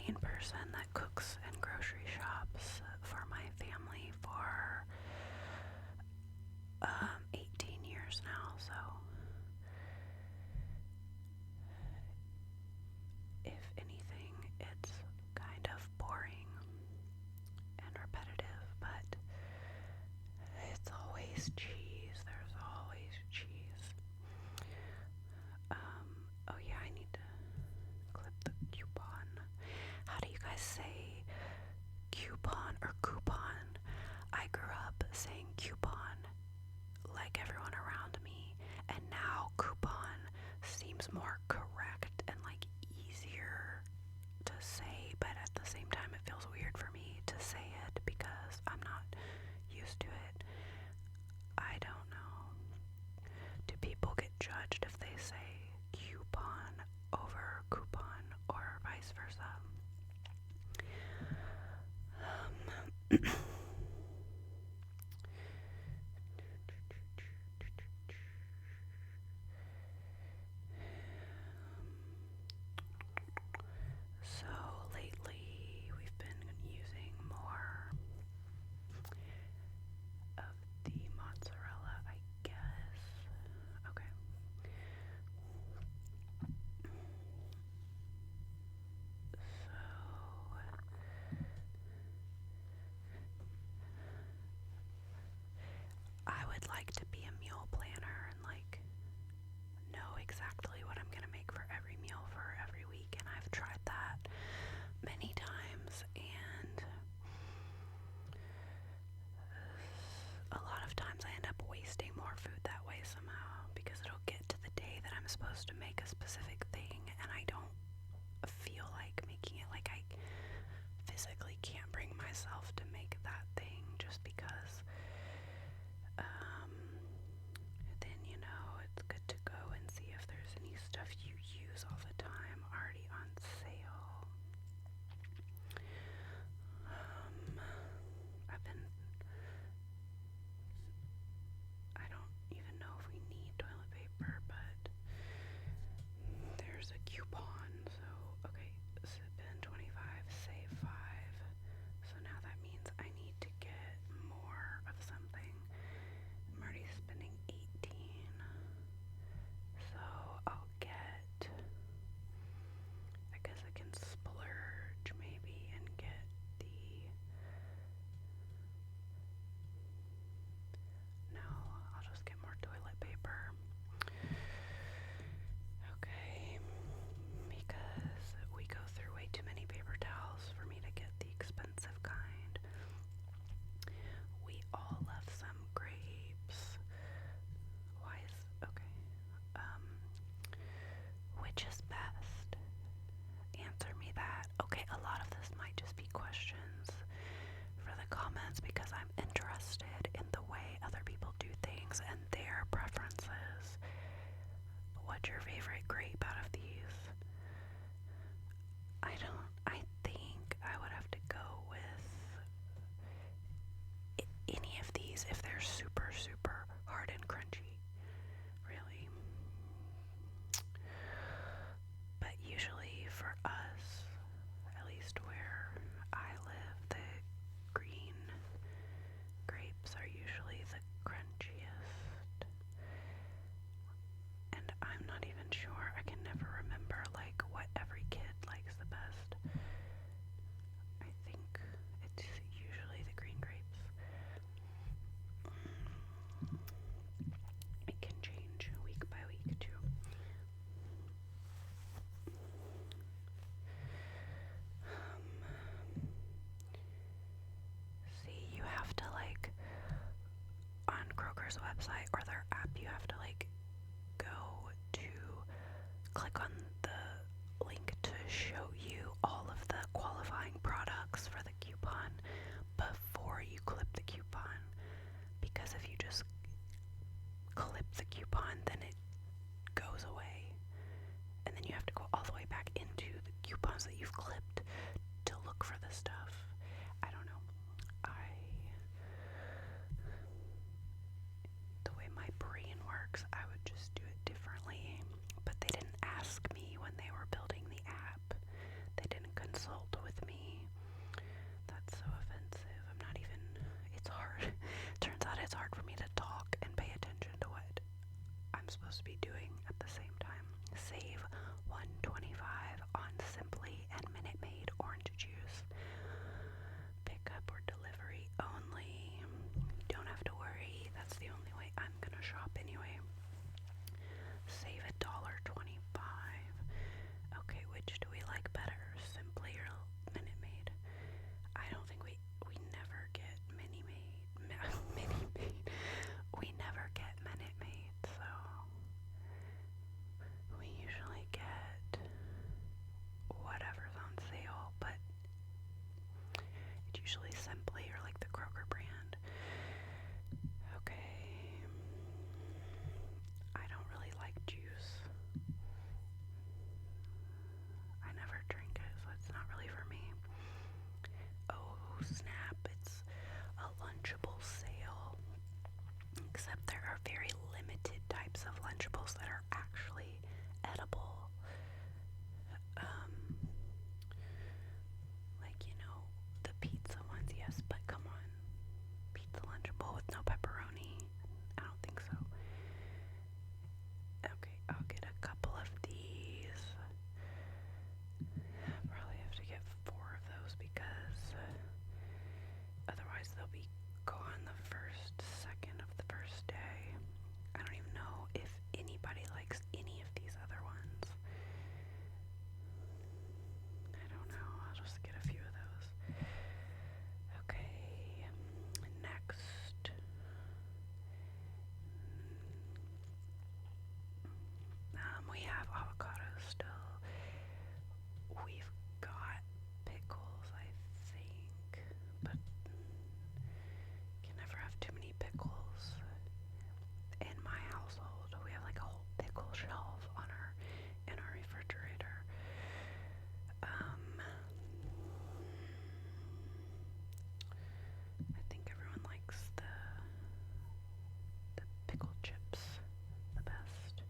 main person that cooks and grocery shops for my family for 18 years now, so if anything, it's kind of boring and repetitive, but it's always cheese. There's always cheese. Oh yeah, I need to clip the coupon. How do you guys say coupon or coupon? I grew up saying coupon like everyone around me, and now coupon seems more correct and like easier to say, but at the same time it feels weird for me to say it because I'm not used to it. I don't know. Do people get judged if they say coupon over coupon or vice versa? So lately we've been using more of the mozzarella, I guess. Okay. I would like to be a meal planner and like know exactly what I'm gonna make for every meal for every week, and I've tried that many times, and a lot of times I end up wasting more food that way somehow because it'll get to the day that I'm supposed to make a specific thing and I don't feel like making it. Like I physically can't bring myself to make that thing just because then it's good to go and see if there's any stuff you use all the time already on sale. I don't even know if we need toilet paper, but there's a coupon, so okay, spend 25, save 5. So now that means I need to get more of something. I'm already spending 18. So I'll get, I guess I can splurge maybe and get no, I'll just get more toilet paper. Okay, because we go through way too many paper towels for me to get the expensive kind. We all love some grapes. Okay. Which is best? Answer me that. Okay, a lot of this might just be questions for the comments because I'm interested in the way other people do things and their preferences. What's your favorite grape out of these? I think I would have to go with any of these if they're super, super hard and crunchy. Really. But usually for us, at least where I live, the green grapes are usually the crunchiest. And I'm not even sure, I can never remember like what every kid likes the best. I think it's usually the green grapes. It can change week by week too. See, you have to like, on Kroger's website or their app, you have to like go to click on the link to show you all of the qualifying products for the coupon before you clip the coupon, because if you just clip the coupon then it goes away and then you have to go all the way back into the coupons that you've clipped to look for the stuff. I don't know. The way my brain works, I would just do it differently, but they didn't ask me when they were building the app. They didn't consult Lunchables that are actually edible. Like, the pizza ones, yes, but come on. Pizza Lunchable with no pepperoni? I don't think so. Okay, I'll get a couple of these. Probably have to get 4 of those because otherwise they'll be gone the second of the first day. I don't even know if anybody likes any of these other ones. I don't know. I'll just get a few of those. Okay, next. We have avocados still. We've got pickles, I think, but can never have too many pickles. In my household, we have like a whole pickle shelf in our refrigerator. I think everyone likes the pickled chips the best.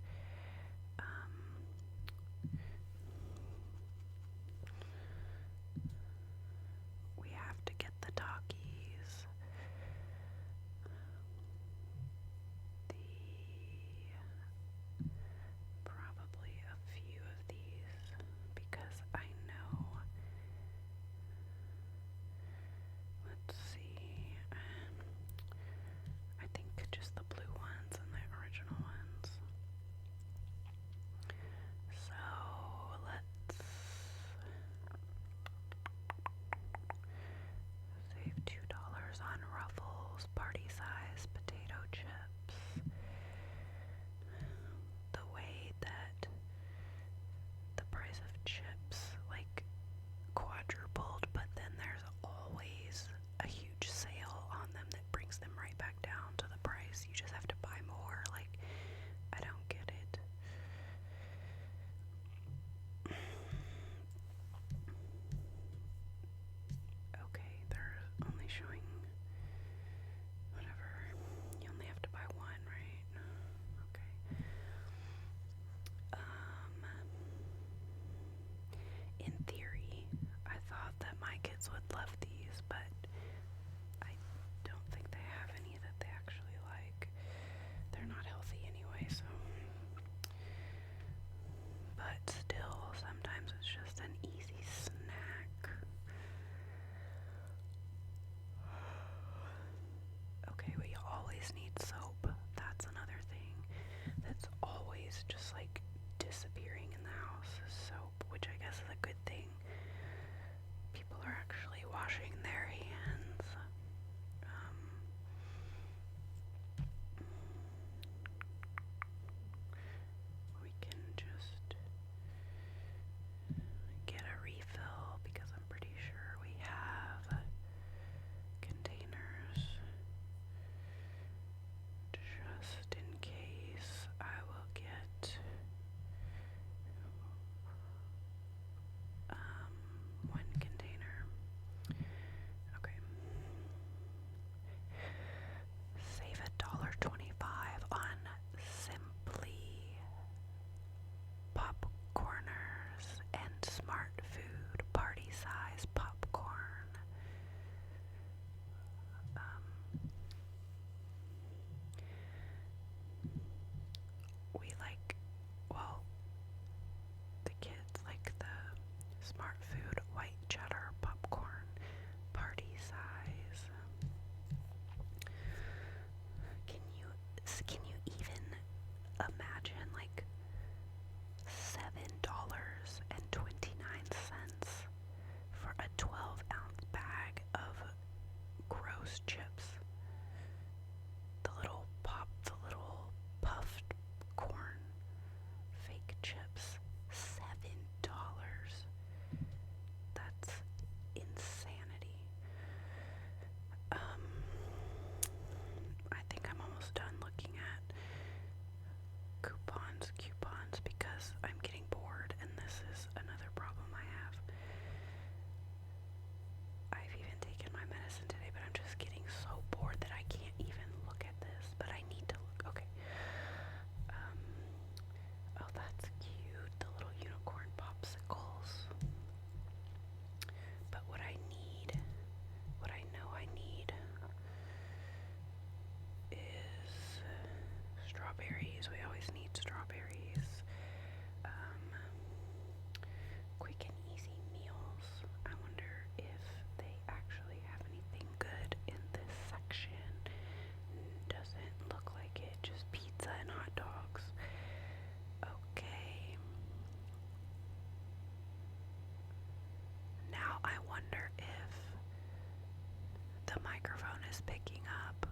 is picking up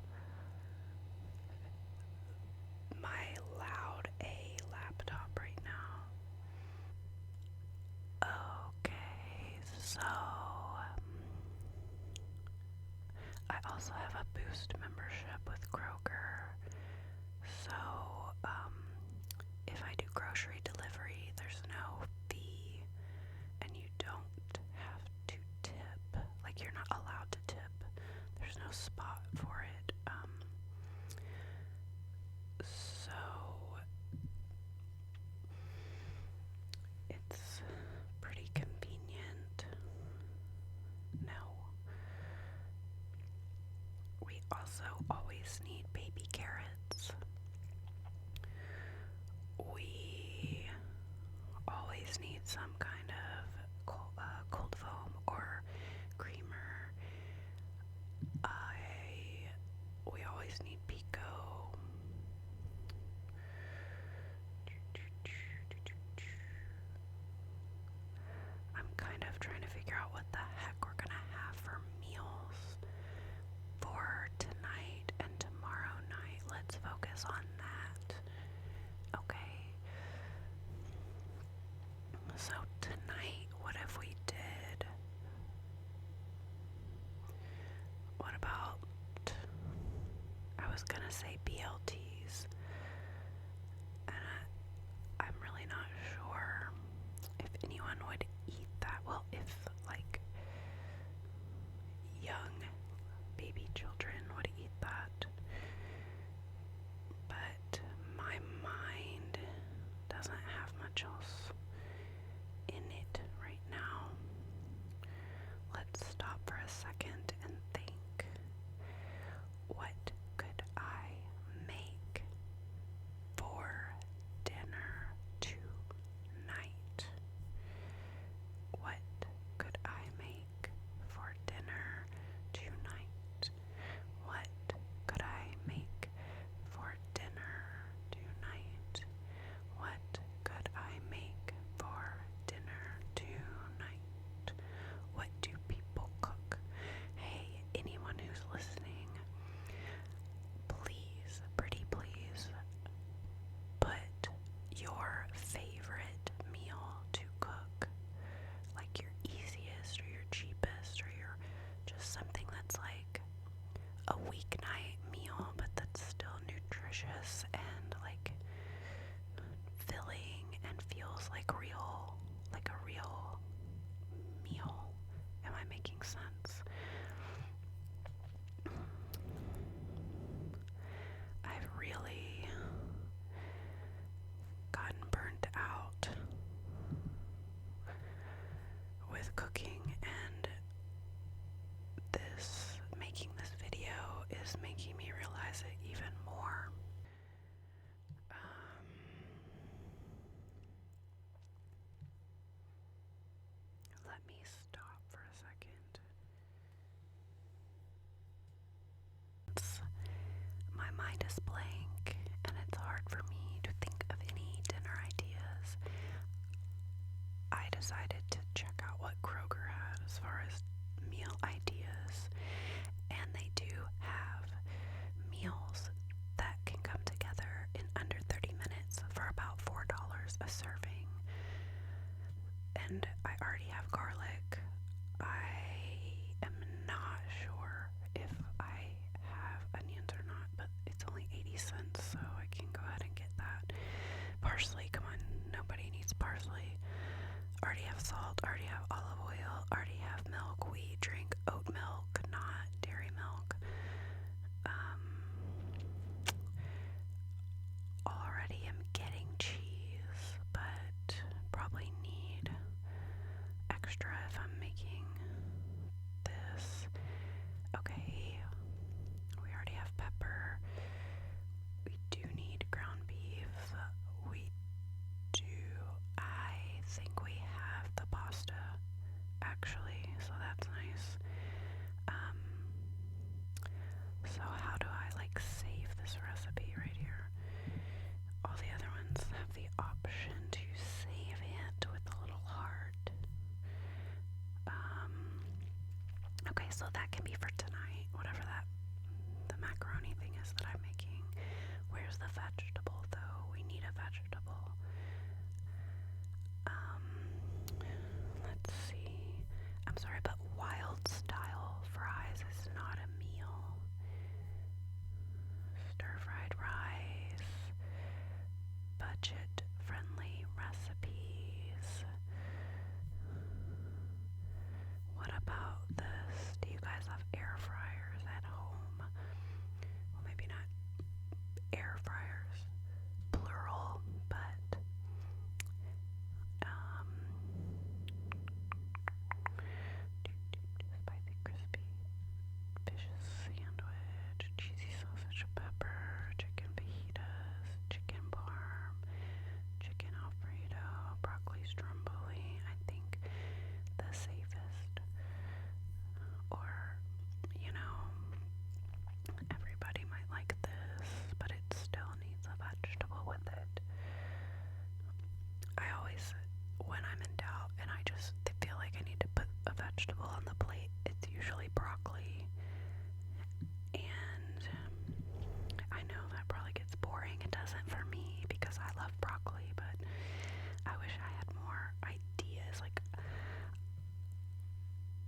my loud A laptop right now. Okay, so I also have a Boost membership with Kroger. So, if I do grocery delivery, there's no fee, and you don't have to tip. Like, you're not allowed to tip. There's no spot for it. So it's pretty convenient. No. We also always need baby carrots. We always need some kind of cold foam or creamer. We always need pico. I'm kind of trying to figure out what the heck we're gonna have for meals for tonight and tomorrow night. Let's focus on that. Okay. So tonight, what if we did? What about, I was gonna say BLTs, and I'm really not sure if anyone would eat that. Well, if like young baby children would eat that, but my mind doesn't have much else in it right now. Let's stop for a second and think. What could I make for dinner tonight? What could I make for dinner tonight? What could I make for dinner tonight? What could I make for dinner tonight? What do people cook? Hey, anyone who's listening, please, pretty please, put your favorite meal to cook. Like your easiest or your cheapest or your just something that's like a weeknight meal, but that's still nutritious and like filling and feels like a real meal. Am I making sense? I've really gotten burnt out with cooking, and making this video is making me realize it even more. Let me stop for a second. My mind is blank, and it's hard for me to think of any dinner ideas. I decided to check out what Kroger had as far as meal ideas, and they do have meals that can come together in under 30 minutes for about $4 a serving. And I already have garlic. I am not sure if I have onions or not, but it's only 80 cents, so I can go ahead and get that. Parsley, come on, nobody needs parsley. Already have salt, already have olive oil, already have milk. We drink oat milk, not dairy milk. Already am getting cheese, but probably need extra if I'm making this. Okay, we already have pepper. We do need ground beef. We do. I think we have the pasta, actually, so that's nice. So how do I save this recipe right here? All the other ones have the option to save it with a little heart. Okay, so that can be for tonight, whatever that the macaroni thing is that I'm making. Where's the vegetable though? We need a vegetable. Let's see. I'm sorry, but wild style fries is not a meal. Stir-fried rice. Budget-friendly recipes. What about this? Do you guys have air fryers at home? Well, maybe not air fryers, plural, but spicy crispy fish sandwich, cheesy sausage pepper, chicken fajitas, chicken parm, chicken alfredo, broccoli stromboli. I think the safest, or everybody might like this, but it still needs a vegetable with it. I always, when I'm in doubt and I just feel like I need to put a vegetable on the plate, it's usually broccoli. And I know that probably gets boring. It doesn't for me because I love broccoli, but I wish I had more ideas. Like,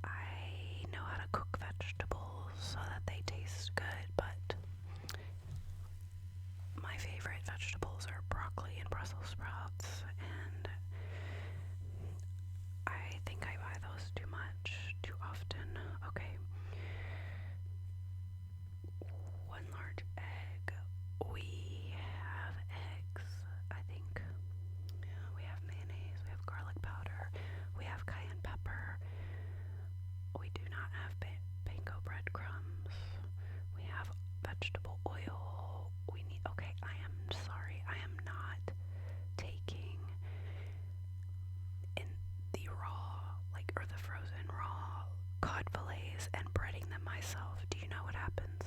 I know how to cook vegetables so that they taste good, but my favorite vegetables are broccoli and Brussels sprouts, and I think I buy those too much, too often. Okay. 1 large egg. We have eggs, I think. We have mayonnaise, we have garlic powder, we have cayenne pepper. We do not have panko breadcrumbs. We have vegetable oil. We need, okay, I am sorry, I am not taking in the raw, or the frozen raw cod fillets and breading them myself. Do you know what happens?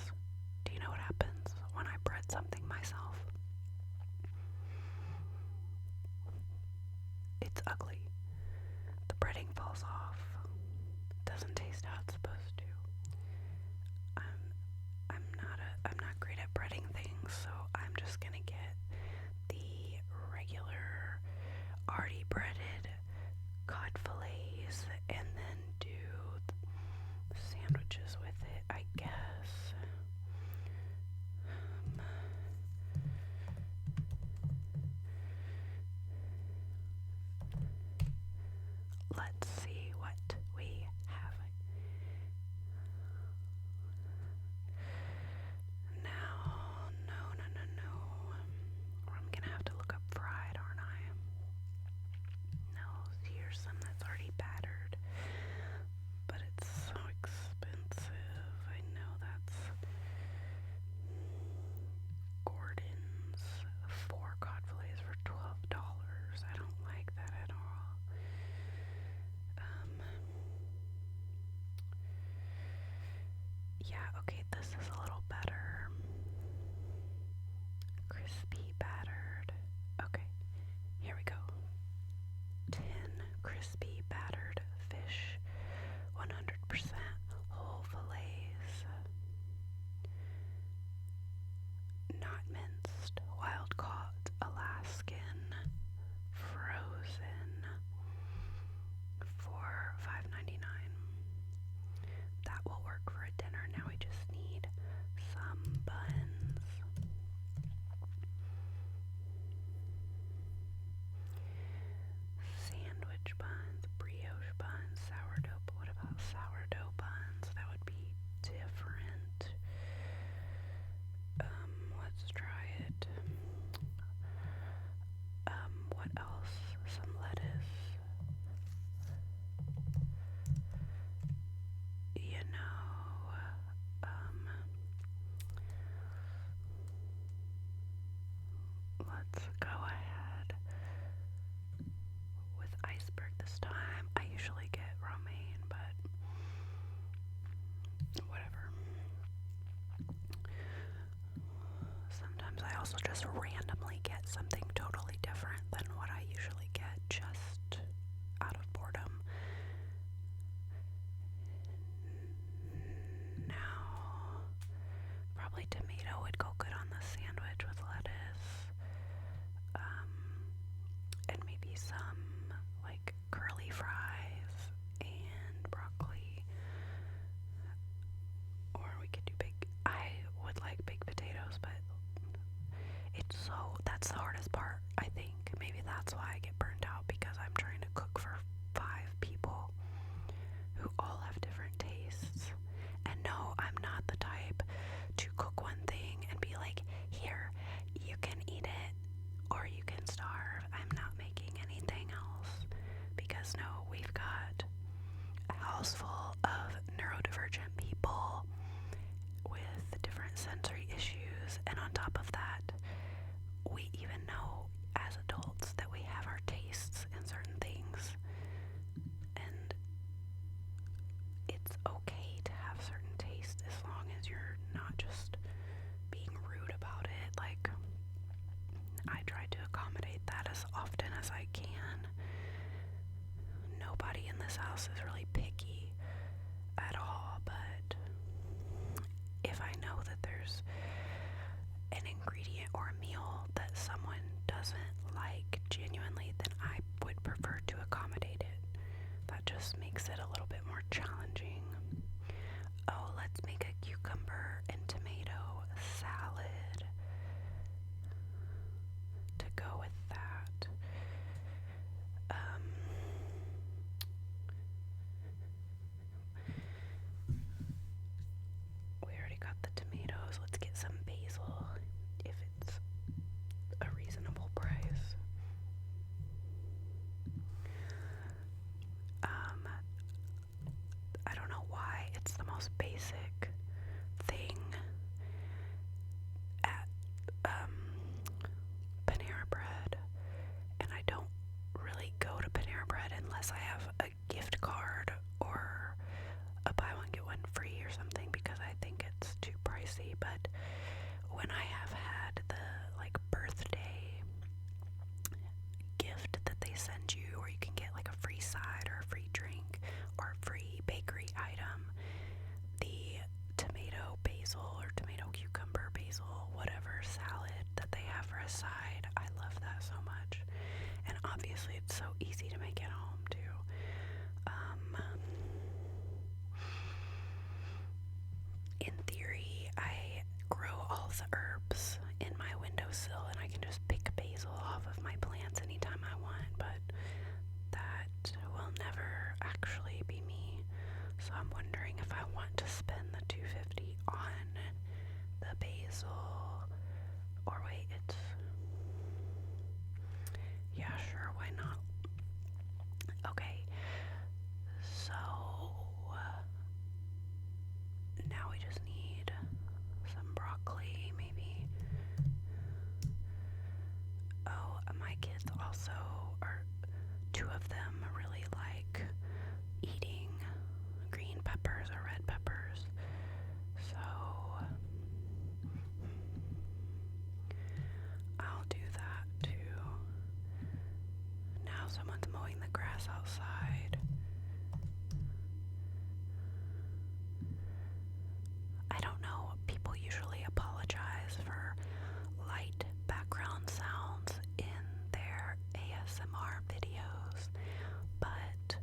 Do you know what happens when I bread something myself? It's ugly. The breading falls off. Doesn't taste how it's supposed to. I'm not great at breading things, so I'm just gonna get the regular already breaded cod fillets and then do sandwiches with it, I guess. Let's see what we have. Now, no. I'm gonna have to look up fried, aren't I? No, here's some that's already battered, but it's so expensive. I know that's Gordon's 4 cod fillets for $12. I don't like that at all. Yeah, okay, this is a little better. Crispy battered. Okay, here we go. 10 crispy battered fish, 100% whole fillets, not minced, wild caught, Alaskan, frozen, for $5.99. That will work for a dinner. Now we just need some buns. Sandwich buns, brioche buns, sourdough. What about sourdough buns? That would be different. Let's try it. What else? Some lettuce. Let's go ahead with iceberg this time. I usually get romaine, but whatever. Sometimes I also just randomly get something totally different than what I usually get, just out of boredom. Now, probably house full of neurodivergent people with different sensory issues, and on top of that, we even know as adults that we have our tastes in certain things, and it's okay to have certain tastes as long as you're not just being rude about it. Like, I try to accommodate that as often as I can. Nobody in this house is really picky at all, but if I know that there's an ingredient or a meal that someone doesn't like genuinely, then I would prefer to accommodate it. That just makes it a little bit more challenging. Oh, let's make a cucumber and tomato salad to go with that. We already got the tomatoes. Let's get some basil if it's a reasonable price. I don't know why it's the most basic thing at Panera Bread, and I don't really go to Panera Bread unless I have a gift card or a buy one get one free or something, because I think it's too pricey. But when I have had the like birthday gift that they send you, or you can get like a free side or a free drink or a free bakery item, the tomato basil or tomato cucumber basil whatever salad that they have for a side, I love that so much. And obviously it's so easy to make at home too. In theory, I grow all the herbs in my windowsill, and I can just pick basil off of my plants anytime I want, but that will never actually be me. So I'm wondering if I want to spend the $250 on the basil, or wait, it's, yeah, sure, why not? Okay, so now we just need some broccoli, maybe. Oh, my kids also are, two of them really like eating green peppers or red peppers. So I'll do that too. Now someone's mowing the grass outside. I don't know, people usually apologize for light background sounds in their ASMR videos, but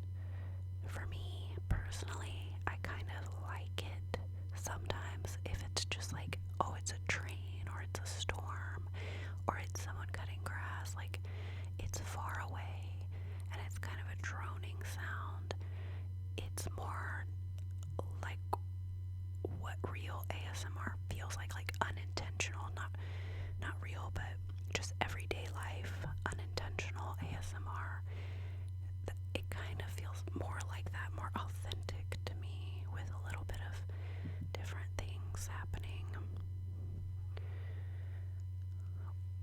for me personally, I kind of like it sometimes if it's just like, oh, it's a train or it's a storm or it's someone cutting grass, like it's far away and it's kind of a droning sound. It's more like what real ASMR feels like unintentional, not real, but just everyday life, unintentional ASMR. It kind of feels more like that, more authentic to me, with a little bit of different things happening.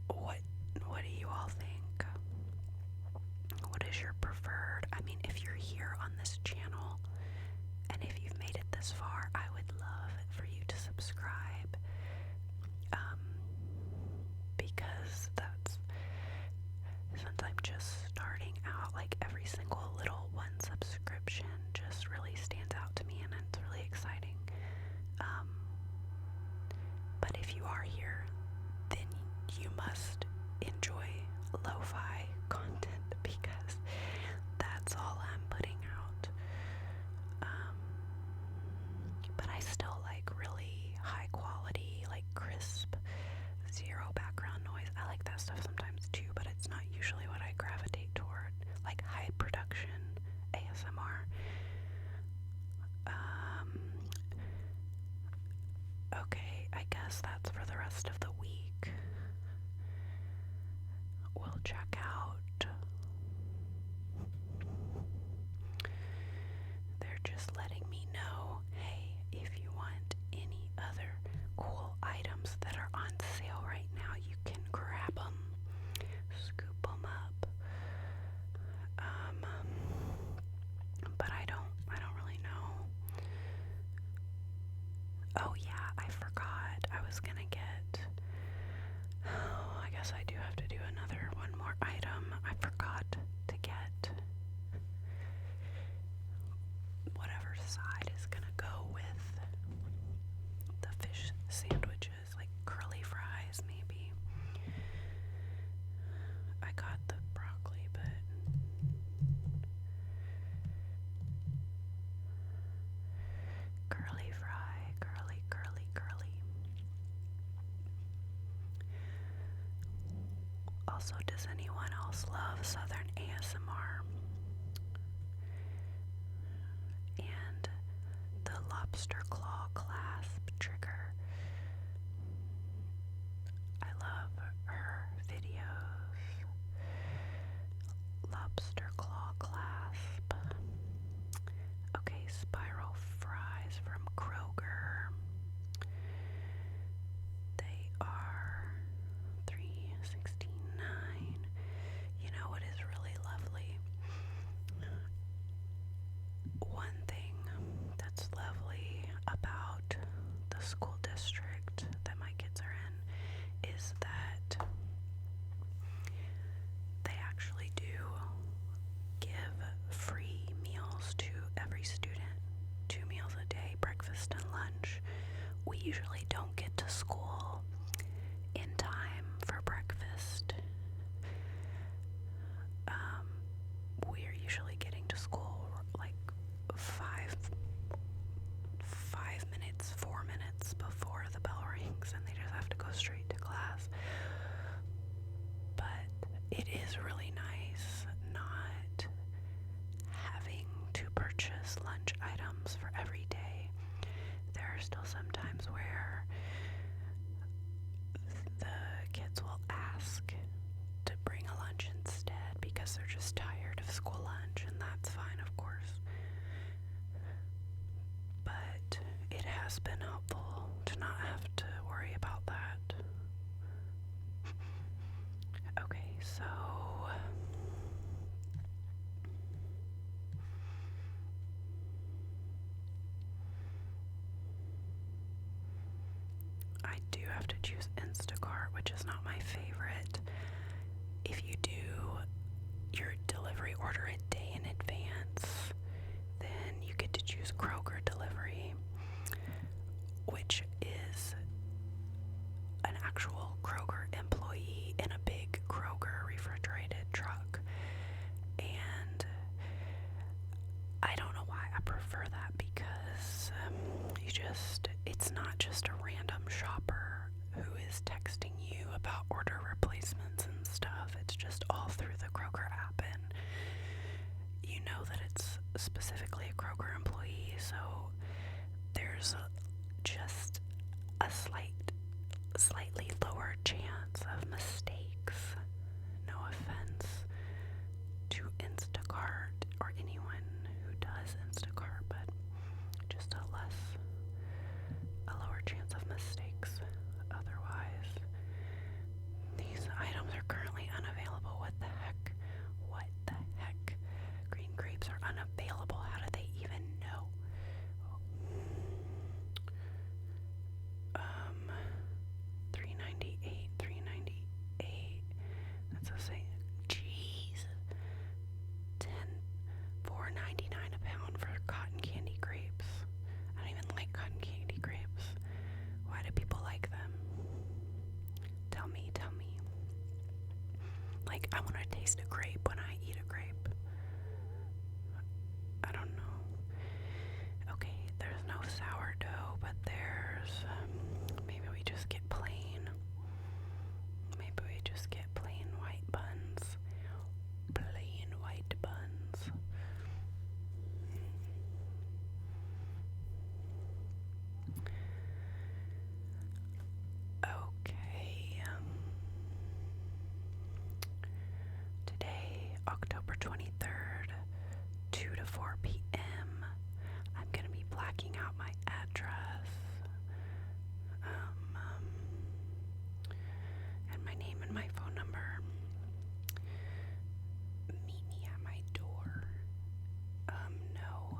What do you all think? What is your preferred? I mean, if you're here on this channel and if you've made it this far, I would love for you to subscribe, because that's, since I'm just starting out, like every single little one subscription just really stands out to me, and it's really exciting. But if you are here, then you must enjoy lo-fi content, because that's all I'm putting out. But I still like really high quality, like crisp, zero background noise. I like that stuff sometimes too, but it's not usually what I gravitate toward, like high production ASMR. Okay, I guess that's for the rest of the week. We'll check out Oh yeah, I forgot. I was gonna get. Oh, I guess I do have to do one more item. I forgot to get whatever side is gonna go with the fish sandwiches, like curly fries, maybe. I got the broccoli, but curly fry, curly, curly, curly. Also, does anyone else love Southern ASMR? And the lobster claw clasp trigger. I love her videos. Lobster claw clasp. Okay, spiral fries from Kroger. They are $3.69. You know what is really lovely? One thing that's lovely about the school district that my kids are in is that they actually do give free meals to every student. 2 meals a day, breakfast and lunch. We usually don't get to school in time for breakfast. We're usually getting to school like 5 minutes, 4 minutes before the bell rings, and they just have to go straight to class. But it is really nice not having to purchase lunch items for every day. There are still some times where the kids will ask to bring a lunch instead because they're just tired of school lunch, and that's fine, of course. But it has been helpful to not have to worry about that. Okay, so I do have to choose Instacart, which is not my favorite. If you do your delivery order a day in advance, then you get to choose Kroger delivery, which is an actual Kroger employee in a big Kroger refrigerated truck. And I don't know why I prefer that, because it's not just a random shopper who is texting you about order replacements and stuff. It's just all through the Kroger app, and you know that it's specifically a Kroger employee, so there's just a slightly lower chance of mistakes. No offense to Instacart or anyone who does Instacart, but just a lower chance of mistakes. Otherwise, these items are currently unavailable. What the heck? What the heck? Green grapes are unavailable. How do they even know? $3.98. That's a say. Jeez. $4.99 a pound for cotton candy grapes. I don't even like cotton candy grapes. Why do people like them? Tell me. Like, I want to taste a grape when I eat a grape. I don't know. Okay, there's no sourdough, but there's, maybe we just get plain. Maybe we just get plain white buns. Plain white buns. Okay. Today, October 23rd, 2 to 4 p.m., I'm going to be blacking out my address. And my name and my phone number. Meet me at my door. No.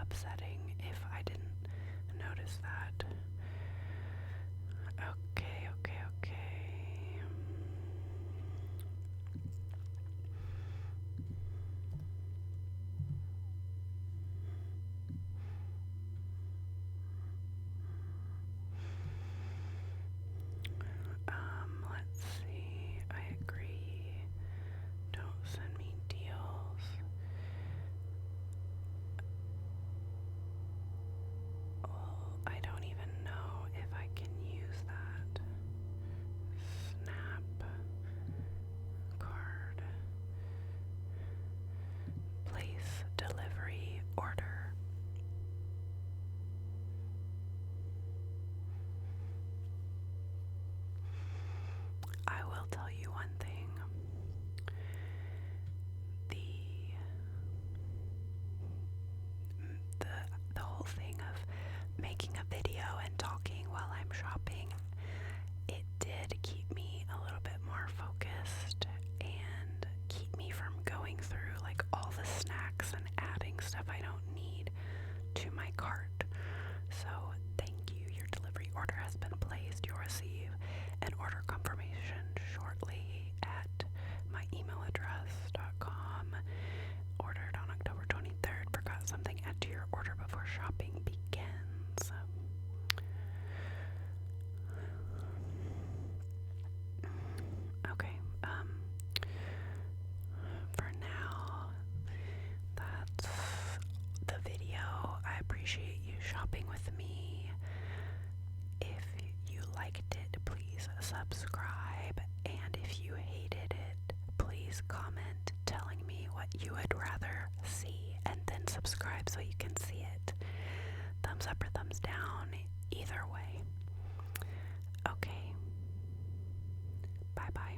upsetting if I didn't notice that. Okay, okay, okay. Let's see. I agree. Don't send me deals. Oh, I don't even know if I can use that. Snap card. Place delivery order. I will tell you one thing. The whole thing of making a video and talking while I'm shopping, it did keep me a little bit more focused and keep me from going through like all the snacks and adding stuff I don't need to my cart. So thank you. Your delivery order has been placed. You'll receive an order confirmation shortly at my email address.com. Ordered on October 23rd. Forgot something. Add to your order before shopping begins. Okay, for now, that's the video. I appreciate you shopping with me. If you liked it, please subscribe, and if you hated it, please comment telling me what you would rather see, and then subscribe so you can see it. Thumbs up or thumbs down, either way. Okay, bye bye.